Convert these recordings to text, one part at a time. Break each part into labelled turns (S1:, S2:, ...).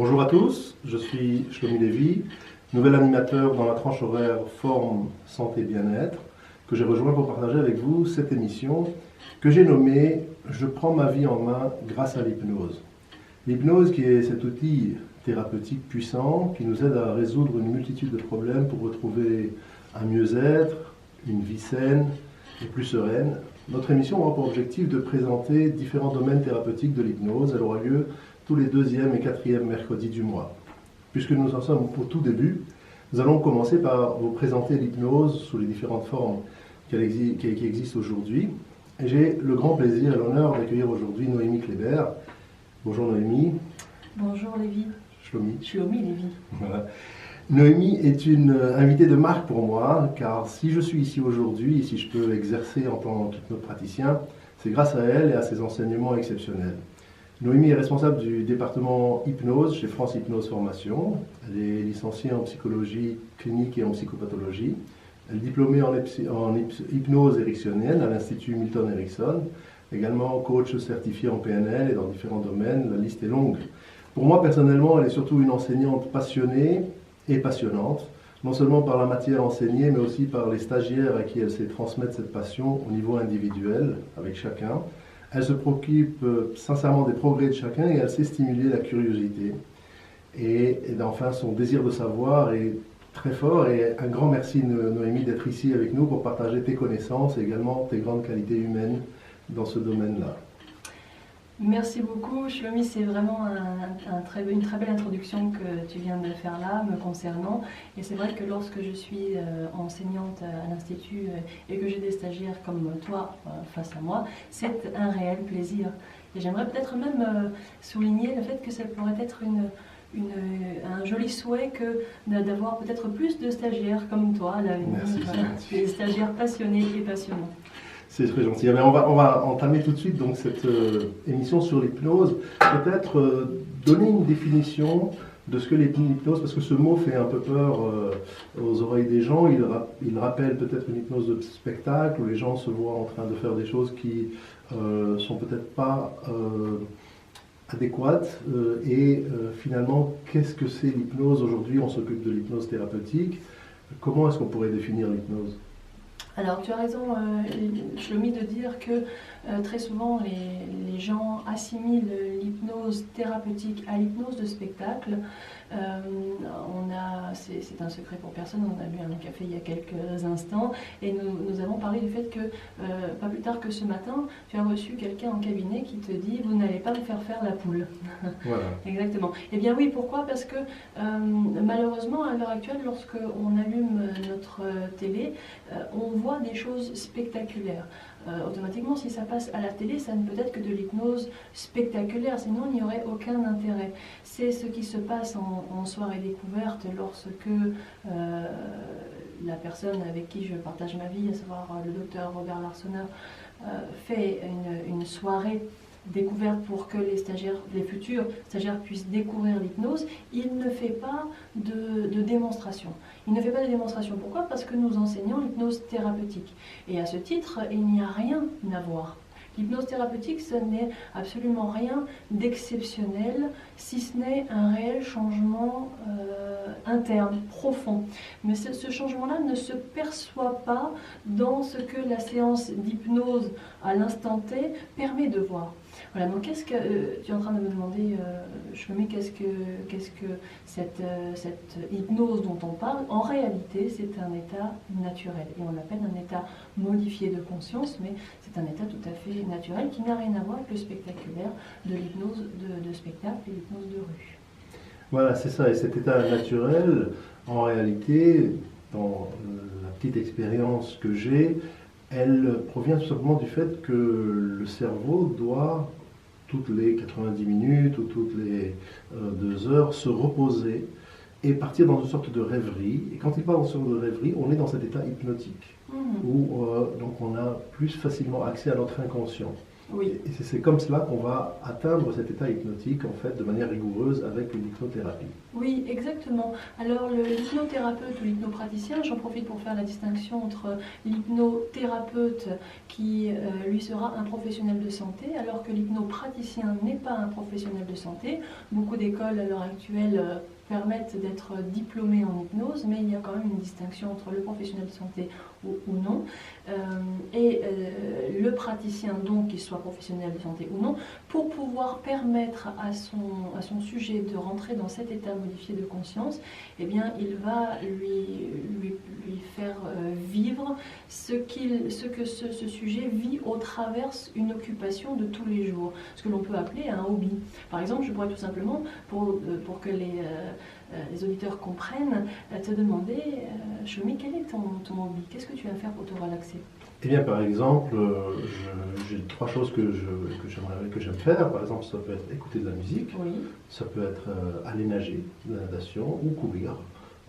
S1: Bonjour à tous, je suis Shlomi Lévy, nouvel animateur dans la tranche horaire Forme, Santé, Bien-être, que j'ai rejoint pour partager avec vous cette émission que j'ai nommée « Je prends ma vie en main grâce à l'hypnose ». L'hypnose qui est cet outil thérapeutique puissant qui nous aide à résoudre une multitude de problèmes pour retrouver un mieux-être, une vie saine et plus sereine. Notre émission aura pour objectif de présenter différents domaines thérapeutiques de l'hypnose. Elle aura lieu tous les 2e et 4e mercredis du mois. Puisque nous en sommes au tout début, nous allons commencer par vous présenter l'hypnose sous les différentes formes qui existent aujourd'hui. Et j'ai le grand plaisir et l'honneur d'accueillir aujourd'hui Noémie Kléber. Bonjour Noémie.
S2: Bonjour Lévy. Shlomi Lévy.
S1: Voilà. Noémie est une invitée de marque pour moi, car si je suis ici aujourd'hui et si je peux exercer en tant qu'hypnopraticien, c'est grâce à elle et à ses enseignements exceptionnels. Noémie est responsable du département hypnose chez France Hypnose Formation. Elle est licenciée en psychologie clinique et en psychopathologie. Elle est diplômée en hypnose ericksonienne à l'Institut Milton Erickson. Également coach certifié en PNL et dans différents domaines. La liste est longue. Pour moi, personnellement, elle est surtout une enseignante passionnée et passionnante, non seulement par la matière enseignée, mais aussi par les stagiaires à qui elle sait transmettre cette passion au niveau individuel, avec chacun. Elle se préoccupe sincèrement des progrès de chacun et elle sait stimuler la curiosité. Et enfin, son désir de savoir est très fort. Et un grand merci, Noémie, d'être ici avec nous pour partager tes connaissances et également tes grandes qualités humaines dans ce domaine-là.
S2: Merci beaucoup Shlomi, c'est vraiment une très belle introduction que tu viens de faire là me concernant. Et c'est vrai que lorsque je suis enseignante à l'Institut et que j'ai des stagiaires comme toi face à moi, c'est un réel plaisir. Et j'aimerais peut-être même souligner le fait que ça pourrait être un joli souhait que d'avoir peut-être plus de stagiaires comme toi, là, des stagiaires passionnés et passionnants.
S1: C'est très gentil. Mais on va entamer tout de suite donc, cette émission sur l'hypnose. Peut-être donner une définition de ce que l'hypnose, parce que ce mot fait un peu peur aux oreilles des gens. Il rappelle peut-être une hypnose de spectacle où les gens se voient en train de faire des choses qui sont peut-être pas adéquates. Finalement, qu'est-ce que c'est l'hypnose aujourd'hui? On s'occupe de l'hypnose thérapeutique. Comment est-ce qu'on pourrait définir l'hypnose?
S2: Alors tu as raison, Shlomi, de dire que très souvent les gens assimilent l'hypnose thérapeutique à l'hypnose de spectacle. C'est un secret pour personne, on a bu un café il y a quelques instants et nous avons parlé du fait que pas plus tard que ce matin, tu as reçu quelqu'un en cabinet qui te dit « vous n'allez pas me faire faire la poule ».
S1: Voilà.
S2: Exactement. Eh bien oui, pourquoi? Parce que malheureusement à l'heure actuelle, lorsqu'on allume notre télé, on voit des choses spectaculaires. Automatiquement, si ça passe à la télé, ça ne peut être que de l'hypnose spectaculaire, sinon il n'y aurait aucun intérêt. C'est ce qui se passe en soirée découverte lorsque la personne avec qui je partage ma vie, à savoir le docteur Robert Larsonneur, fait une soirée découverte pour que les futurs stagiaires puissent découvrir l'hypnose. Il ne fait pas de démonstration. Il ne fait pas de démonstration. Pourquoi? Parce que nous enseignons l'hypnose thérapeutique. Et à ce titre, il n'y a rien à voir. L'hypnose thérapeutique, ce n'est absolument rien d'exceptionnel, si ce n'est un réel changement interne, profond. Mais ce changement-là ne se perçoit pas dans ce que la séance d'hypnose à l'instant T permet de voir. Voilà, donc qu'est-ce que tu es en train de me demander, Shlomi, qu'est-ce que cette hypnose dont on parle? En réalité, c'est un état naturel et on l'appelle un état modifié de conscience, mais c'est un état tout à fait naturel qui n'a rien à voir avec le spectaculaire de l'hypnose de spectacle et l'hypnose de rue.
S1: Voilà, c'est ça. Et cet état naturel, en réalité, dans la petite expérience que j'ai, elle provient tout simplement du fait que le cerveau doit, toutes les 90 minutes ou toutes les 2 heures, se reposer et partir dans une sorte de rêverie. Et quand il part dans une sorte de rêverie, on est dans cet état hypnotique, où donc on a plus facilement accès à notre inconscient.
S2: Oui.
S1: Et c'est comme cela qu'on va atteindre cet état hypnotique, en fait, de manière rigoureuse avec une hypnothérapie.
S2: Oui, exactement. Alors l'hypnothérapeute ou l'hypnopraticien, j'en profite pour faire la distinction entre l'hypnothérapeute qui lui sera un professionnel de santé, alors que l'hypnopraticien n'est pas un professionnel de santé. Beaucoup d'écoles à l'heure actuelle permettent d'être diplômés en hypnose, mais il y a quand même une distinction entre le professionnel de santé ou non, le praticien, donc qu'il soit professionnel de santé ou non, pour pouvoir permettre à son sujet de rentrer dans cet état modifié de conscience, eh bien, il va lui faire vivre ce que ce sujet vit au travers une occupation de tous les jours, ce que l'on peut appeler un hobby. Par exemple, je pourrais tout simplement, pour que les auditeurs comprennent, te demander, Choumi, quel est ton hobby? Qu'est-ce que tu vas faire pour te relaxer?
S1: Eh bien, par exemple, j'ai 3 choses que j'aime faire. Par exemple, ça peut être écouter de la musique,
S2: Oui.
S1: ça peut être aller nager, de la natation, ou courir,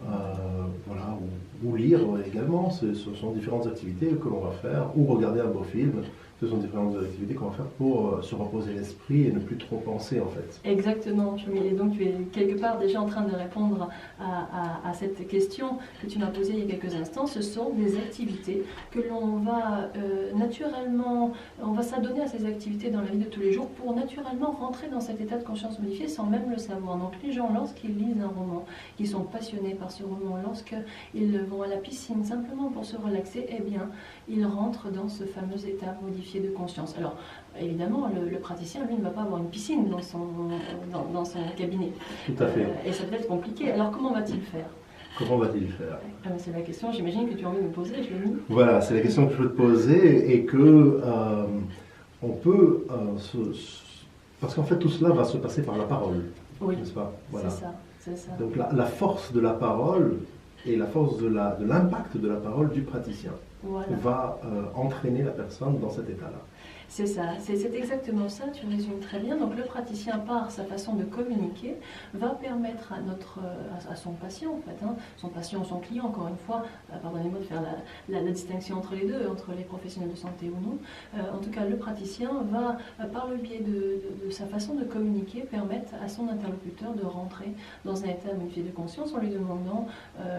S1: voilà, ou lire également. Ce sont différentes activités que l'on va faire, ou regarder un beau film. Ce sont différentes activités qu'on va faire pour se reposer l'esprit et ne plus trop penser, en fait.
S2: Exactement, et donc tu es quelque part déjà en train de répondre à cette question que tu m'as posée il y a quelques instants. Ce sont des activités que l'on va naturellement, on va s'adonner à ces activités dans la vie de tous les jours pour naturellement rentrer dans cet état de conscience modifié sans même le savoir. Donc les gens, lorsqu'ils lisent un roman, qu'ils sont passionnés par ce roman, lorsqu'ils vont à la piscine simplement pour se relaxer, eh bien, ils rentrent dans ce fameux état modifié de conscience. Alors, évidemment, le praticien, lui, ne va pas avoir une piscine dans son cabinet.
S1: Tout à fait.
S2: Et ça peut être compliqué. Alors, comment va-t-il faire?
S1: Comment va-t-il faire?
S2: C'est la question, j'imagine, que tu as envie de me poser, Jérémy.
S1: Voilà, c'est la question que je veux te poser et que on peut parce qu'en fait tout cela va se passer par la parole,
S2: oui,
S1: n'est-ce pas? Voilà.
S2: C'est ça.
S1: Donc la force de la parole et la force de l'impact de la parole du praticien va entraîner la personne dans cet état-là.
S2: C'est ça, c'est exactement ça, tu résumes très bien. Donc le praticien, par sa façon de communiquer, va permettre à son patient, en fait, son patient ou son client, encore une fois, pardonnez-moi de faire la distinction entre les deux, entre les professionnels de santé ou non. En tout cas, le praticien va, par le biais de sa façon de communiquer, permettre à son interlocuteur de rentrer dans un état modifié de conscience en lui demandant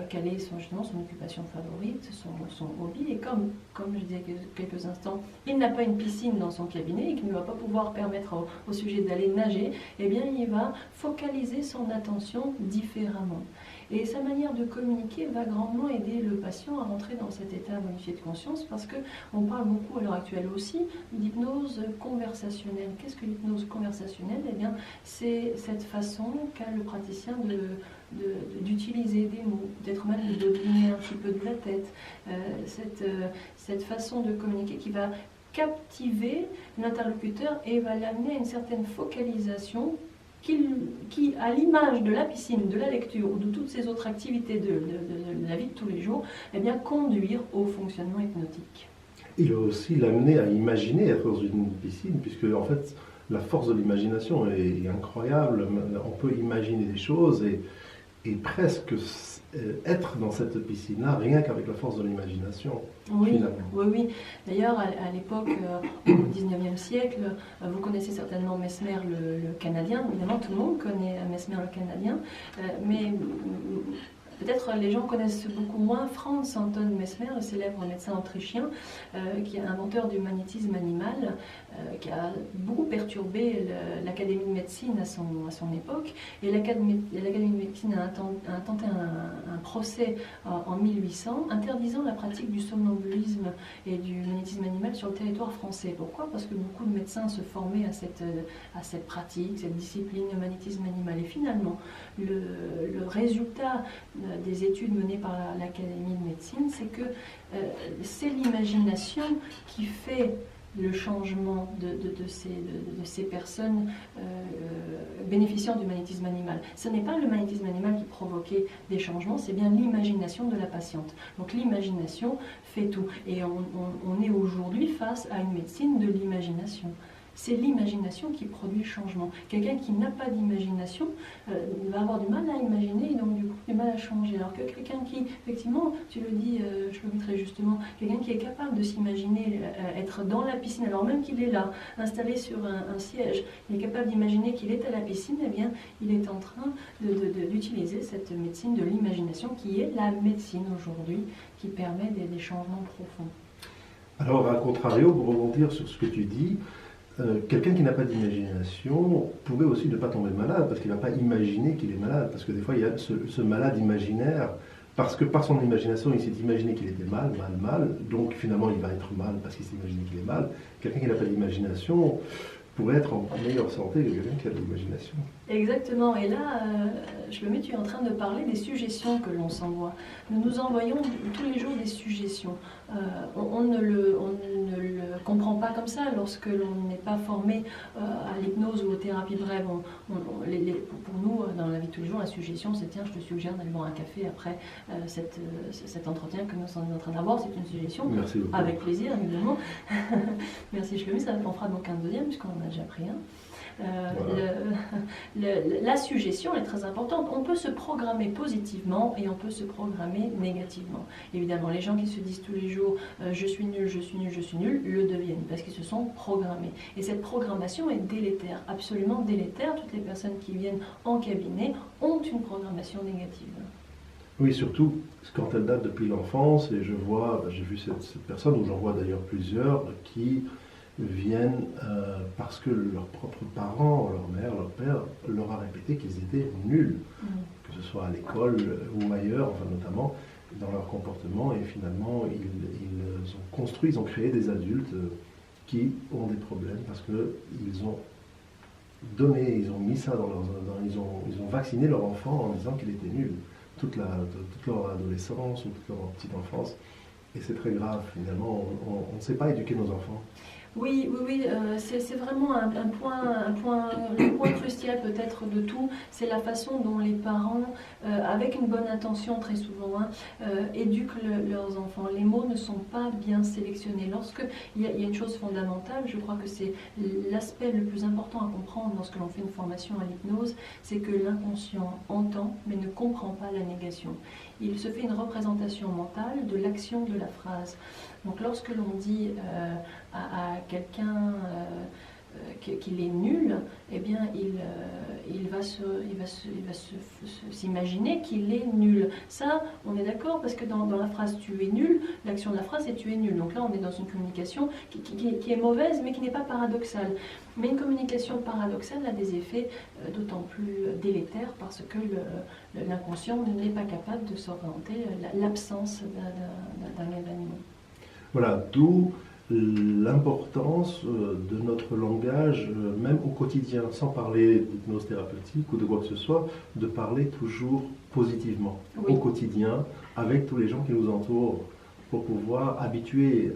S2: quelle est justement son occupation favorite, son hobby. Et comme je disais quelques instants, il n'a pas une piscine dans son cabinet et qu'il ne va pas pouvoir permettre au sujet d'aller nager, eh bien il va focaliser son attention différemment. Et sa manière de communiquer va grandement aider le patient à rentrer dans cet état modifié de conscience, parce qu'on parle beaucoup à l'heure actuelle aussi d'hypnose conversationnelle. Qu'est-ce que l'hypnose conversationnelle? Eh bien, c'est cette façon qu'a le praticien d'utiliser des mots, peut-être même de deviner un petit peu de la tête, cette façon de communiquer qui va captiver l'interlocuteur et va l'amener à une certaine focalisation qui, à l'image de la piscine, de la lecture ou de toutes ces autres activités de la vie de tous les jours, eh bien, conduire au fonctionnement hypnotique.
S1: Il va aussi l'amener à imaginer être dans une piscine, puisque en fait, la force de l'imagination est incroyable. On peut imaginer des choses et presque être dans cette piscine-là, rien qu'avec la force de l'imagination.
S2: Oui, oui. D'ailleurs, à l'époque, au 19e siècle, vous connaissez certainement Mesmer le Canadien. Évidemment, tout le monde connaît Mesmer le Canadien, mais peut-être les gens connaissent beaucoup moins Franz Anton Mesmer, le célèbre médecin autrichien, qui est inventeur du magnétisme animal, qui a beaucoup perturbé l'Académie de médecine à son époque. Et l'Académie de médecine a tenté un procès en 1800 interdisant la pratique du somnambulisme et du magnétisme animal sur le territoire français. Pourquoi? Parce que beaucoup de médecins se formaient à cette pratique, cette discipline, le magnétisme animal. Et finalement, le résultat des études menées par l'Académie de médecine, c'est que c'est l'imagination qui fait le changement de ces personnes bénéficiant du magnétisme animal. Ce n'est pas le magnétisme animal qui provoquait des changements, c'est bien l'imagination de la patiente. Donc l'imagination fait tout. Et on est aujourd'hui face à une médecine de l'imagination. C'est l'imagination qui produit le changement. Quelqu'un qui n'a pas d'imagination va avoir du mal à imaginer et donc du coup du mal à changer. Alors que quelqu'un qui, effectivement, tu le dis, Shlomi, très justement, quelqu'un qui est capable de s'imaginer être dans la piscine, alors même qu'il est là, installé sur un siège, il est capable d'imaginer qu'il est à la piscine, eh bien, il est en train d'utiliser cette médecine de l'imagination qui est la médecine aujourd'hui, qui permet des changements profonds.
S1: Alors, à contrario, pour rebondir sur ce que tu dis, quelqu'un qui n'a pas d'imagination pourrait aussi ne pas tomber malade parce qu'il n'a pas imaginé qu'il est malade. Parce que des fois, il y a ce malade imaginaire, parce que par son imagination, il s'est imaginé qu'il était mal, donc finalement il va être mal parce qu'il s'est imaginé qu'il est mal. Quelqu'un qui n'a pas d'imagination pourrait être en meilleure santé que quelqu'un qui a de l'imagination.
S2: Exactement, et là, Shlomi, tu es en train de parler des suggestions que l'on s'envoie. Nous nous envoyons tous les jours des suggestions. On ne le comprend pas comme ça lorsque l'on n'est pas formé à l'hypnose ou aux thérapies brèves. Pour nous, dans la vie de tous les jours, la suggestion, c'est tiens, je te suggère d'aller boire un café après cet entretien que nous sommes en train d'avoir. C'est une suggestion.
S1: Merci beaucoup.
S2: Avec plaisir, évidemment. Merci Shlomi, ça en fera donc un deuxième puisqu'on en a déjà pris un. La suggestion est très importante. On peut se programmer positivement et on peut se programmer négativement. Évidemment, les gens qui se disent tous les jours je suis nul, je suis nul, je suis nul, le deviennent parce qu'ils se sont programmés. Et cette programmation est délétère, absolument délétère. Toutes les personnes qui viennent en cabinet ont une programmation négative.
S1: Oui, surtout quand elle date depuis l'enfance. Et je vois, j'ai vu cette personne, ou j'en vois d'ailleurs plusieurs, qui viennent parce que leurs propres parents, leur mère, leur père, leur a répété qu'ils étaient nuls, que ce soit à l'école ou ailleurs, enfin notamment dans leur comportement, et finalement ils ont construit, ils ont créé des adultes qui ont des problèmes parce qu'ils ont donné, ils ont mis ça ils ont vacciné leur enfant en disant qu'il était nul toute leur adolescence ou toute leur petite enfance, et c'est très grave finalement, on ne sait pas éduquer nos enfants.
S2: Oui, c'est vraiment le point crucial peut-être de tout, c'est la façon dont les parents, avec une bonne intention très souvent, éduquent leurs enfants. Les mots ne sont pas bien sélectionnés. Il y a une chose fondamentale, je crois que c'est l'aspect le plus important à comprendre lorsque l'on fait une formation à l'hypnose, c'est que l'inconscient entend mais ne comprend pas la négation. Il se fait une représentation mentale de l'action de la phrase. Donc lorsque l'on dit à quelqu'un qu'il est nul, eh bien il va s'imaginer qu'il est nul. Ça, on est d'accord parce que dans la phrase tu es nul, l'action de la phrase est tu es nul. Donc là, on est dans une communication qui est mauvaise mais qui n'est pas paradoxale. Mais une communication paradoxale a des effets d'autant plus délétères parce que l'inconscient n'est pas capable de s'orienter l'absence d'un événement.
S1: Voilà, d'où l'importance de notre langage, même au quotidien, sans parler d'hypnose thérapeutique ou de quoi que ce soit, de parler toujours positivement, au quotidien, avec tous les gens qui nous entourent, pour pouvoir habituer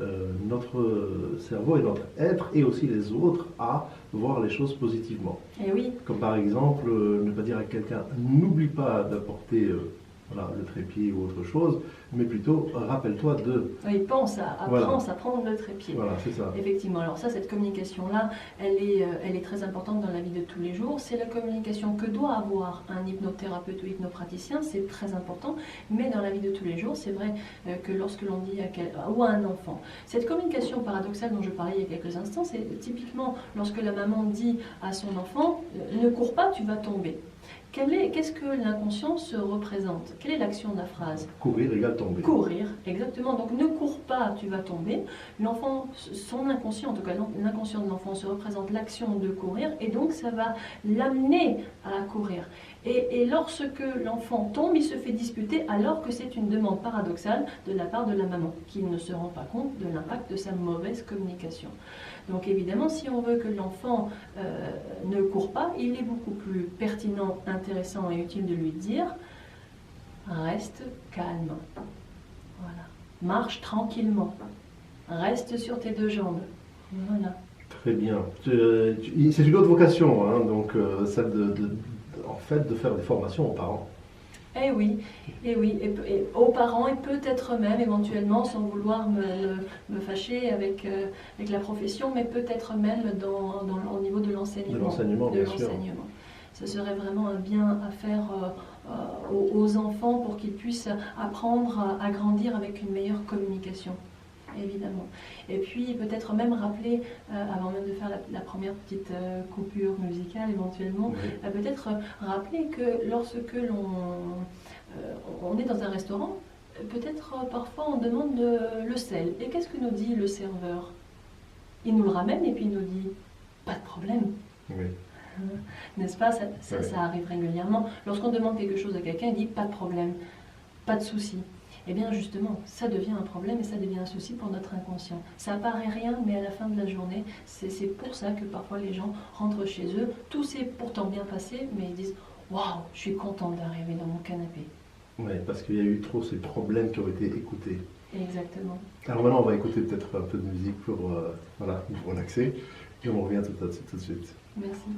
S1: notre cerveau et notre être, et aussi les autres, à voir les choses positivement.
S2: Et oui.
S1: Comme par exemple, ne pas dire à quelqu'un, n'oublie pas d'apporter le trépied ou autre chose, mais plutôt rappelle-toi de...
S2: Oui, pense à prendre le trépied.
S1: Voilà, c'est ça.
S2: Effectivement, alors ça, cette communication-là, elle est très importante dans la vie de tous les jours. C'est la communication que doit avoir un hypnothérapeute ou hypnopraticien, c'est très important, mais dans la vie de tous les jours, c'est vrai que lorsque l'on dit à un enfant, cette communication paradoxale dont je parlais il y a quelques instants, c'est typiquement lorsque la maman dit à son enfant « ne cours pas, tu vas tomber ». Qu'est-ce que l'inconscient se représente? Quelle est l'action de la phrase?
S1: Courir égale tomber.
S2: Courir, exactement. Donc ne cours pas, tu vas tomber. L'enfant, son inconscient, en tout cas l'inconscient de l'enfant se représente l'action de courir et donc ça va l'amener à courir. Et lorsque l'enfant tombe, il se fait disputer alors que c'est une demande paradoxale de la part de la maman qui ne se rend pas compte de l'impact de sa mauvaise communication. Donc évidemment, si on veut que l'enfant ne court pas, il est beaucoup plus pertinent, intéressant et utile de lui dire « reste calme ». Voilà. Marche tranquillement. Reste sur tes deux jambes. Voilà.
S1: Très bien. C'est une autre vocation, hein, donc celle de faire des formations aux parents.
S2: Eh oui, et aux parents et peut-être même éventuellement, sans vouloir me fâcher avec la profession, mais peut-être même au niveau de l'enseignement.
S1: De l'enseignement, bien sûr.
S2: Ce serait vraiment un bien à faire aux enfants pour qu'ils puissent apprendre à grandir avec une meilleure communication. Évidemment. Et puis peut-être même rappeler, avant même de faire la première petite coupure musicale éventuellement,
S1: Oui.
S2: peut-être rappeler que lorsque on est dans un restaurant, peut-être parfois on demande le sel. Et qu'est-ce que nous dit le serveur? Il nous le ramène et puis il nous dit pas de problème.
S1: Oui.
S2: N'est-ce pas? Ça arrive régulièrement. Lorsqu'on demande quelque chose à quelqu'un, il dit pas de problème, pas de souci. Eh bien justement, ça devient un problème et ça devient un souci pour notre inconscient. Ça paraît rien, mais à la fin de la journée, c'est pour ça que parfois les gens rentrent chez eux, tout s'est pourtant bien passé, mais ils disent « Waouh, je suis contente d'arriver dans mon canapé ».
S1: Oui, parce qu'il y a eu trop ces problèmes qui ont été écoutés.
S2: Exactement.
S1: Alors maintenant, on va écouter peut-être un peu de musique pour nous relaxer et on revient tout de suite.
S2: Merci.